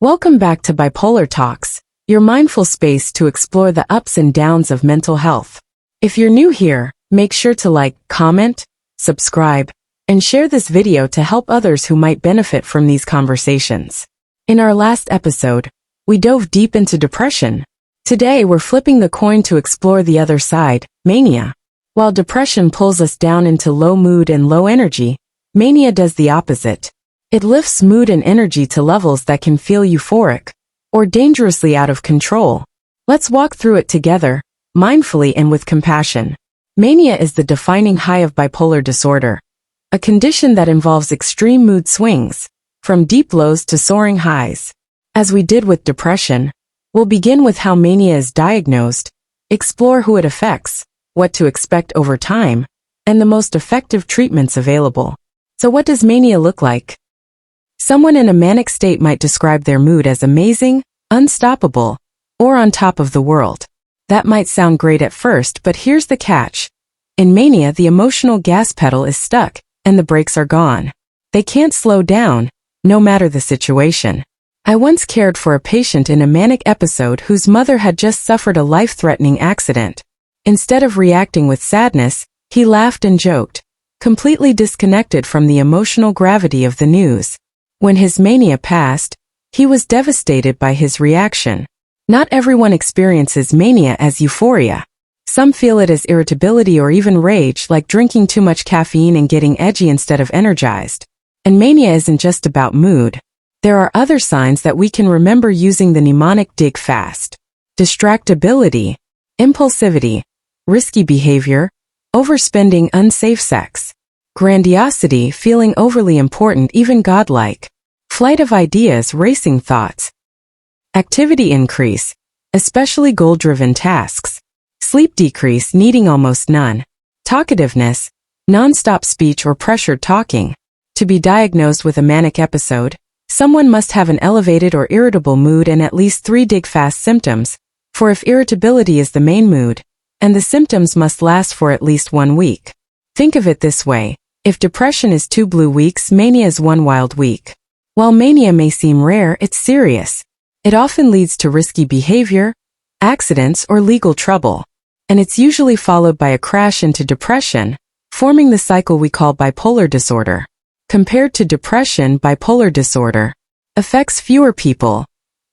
Welcome back to Bipolar Talks, your mindful space to explore the ups and downs of mental health. If you're new here, make sure to like, comment, subscribe, and share this video to help others who might benefit from these conversations. In our last episode, we dove deep into depression. Today we're flipping the coin to explore the other side, mania. While depression pulls us down into low mood and low energy, mania does the opposite. It lifts mood and energy to levels that can feel euphoric or dangerously out of control. Let's walk through it together, mindfully and with compassion. Mania is the defining high of bipolar disorder, a condition that involves extreme mood swings, from deep lows to soaring highs. As we did with depression, we'll begin with how mania is diagnosed, explore who it affects, what to expect over time, and the most effective treatments available. So what does mania look like? Someone in a manic state might describe their mood as amazing, unstoppable, or on top of the world. That might sound great at first, but here's the catch. In mania, the emotional gas pedal is stuck, and the brakes are gone. They can't slow down, no matter the situation. I once cared for a patient in a manic episode whose mother had just suffered a life-threatening accident. Instead of reacting with sadness, he laughed and joked, completely disconnected from the emotional gravity of the news. When his mania passed, he was devastated by his reaction. Not everyone experiences mania as euphoria. Some feel it as irritability or even rage, like drinking too much caffeine and getting edgy instead of energized. And mania isn't just about mood. There are other signs that we can remember using the mnemonic dig fast. Distractibility, impulsivity, risky behavior, overspending, unsafe sex. Grandiosity, feeling overly important, even godlike. Flight of ideas, racing thoughts. Activity increase, especially goal-driven tasks. Sleep decrease, needing almost none. Talkativeness, non-stop speech or pressured talking. To be diagnosed with a manic episode, someone must have an elevated or irritable mood and at least 3 dig-fast symptoms, for if irritability is the main mood, and the symptoms must last for at least 1 week. Think of it this way. If depression is 2 blue weeks, mania is 1 wild week. While mania may seem rare, it's serious. It often leads to risky behavior, accidents, or legal trouble. And it's usually followed by a crash into depression, forming the cycle we call bipolar disorder. Compared to depression, bipolar disorder affects fewer people,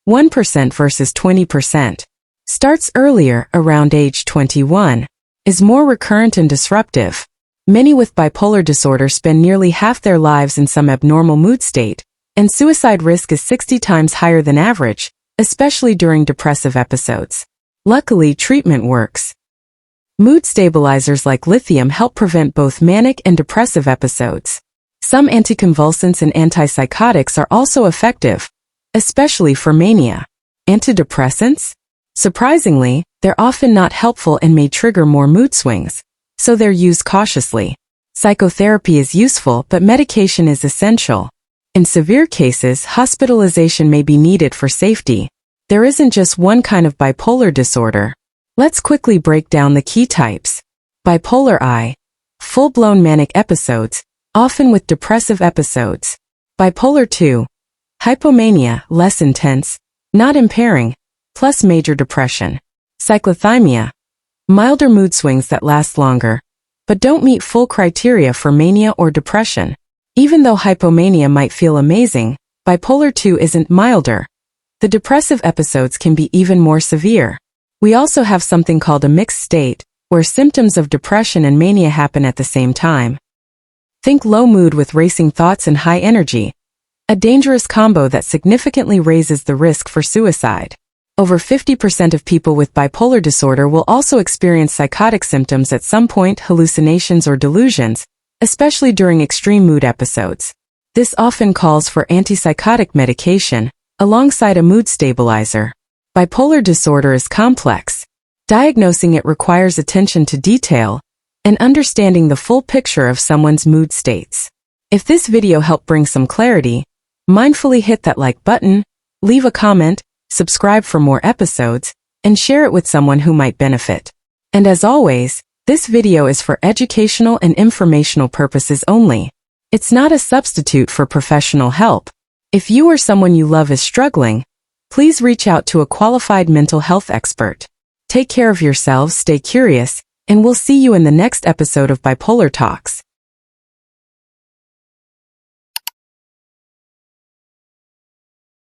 1% versus 20%. Starts earlier, around age 21, is more recurrent and disruptive. Many with bipolar disorder spend nearly half their lives in some abnormal mood state, and suicide risk is 60 times higher than average, especially during depressive episodes. Luckily, treatment works. Mood stabilizers like lithium help prevent both manic and depressive episodes. Some anticonvulsants and antipsychotics are also effective, especially for mania. Antidepressants? Surprisingly, they're often not helpful and may trigger more mood swings, so they're used cautiously. Psychotherapy is useful, but medication is essential. In severe cases, hospitalization may be needed for safety. There isn't just one kind of bipolar disorder. Let's quickly break down the key types. Bipolar I, full-blown manic episodes, often with depressive episodes. Bipolar II, hypomania, less intense, not impairing, plus major depression. Cyclothymia, milder mood swings that last longer, but don't meet full criteria for mania or depression. Even though hypomania might feel amazing, bipolar II isn't milder. The depressive episodes can be even more severe. We also have something called a mixed state, where symptoms of depression and mania happen at the same time. Think low mood with racing thoughts and high energy, a dangerous combo that significantly raises the risk for suicide. Over 50% of people with bipolar disorder will also experience psychotic symptoms at some point, hallucinations or delusions, especially during extreme mood episodes. This often calls for antipsychotic medication, alongside a mood stabilizer. Bipolar disorder is complex. Diagnosing it requires attention to detail and understanding the full picture of someone's mood states. If this video helped bring some clarity, mindfully hit that like button, leave a comment, subscribe for more episodes, and share it with someone who might benefit. And as always, this video is for educational and informational purposes only. It's not a substitute for professional help. If you or someone you love is struggling, please reach out to a qualified mental health expert. Take care of yourselves, stay curious, and we'll see you in the next episode of Bipolar Talks.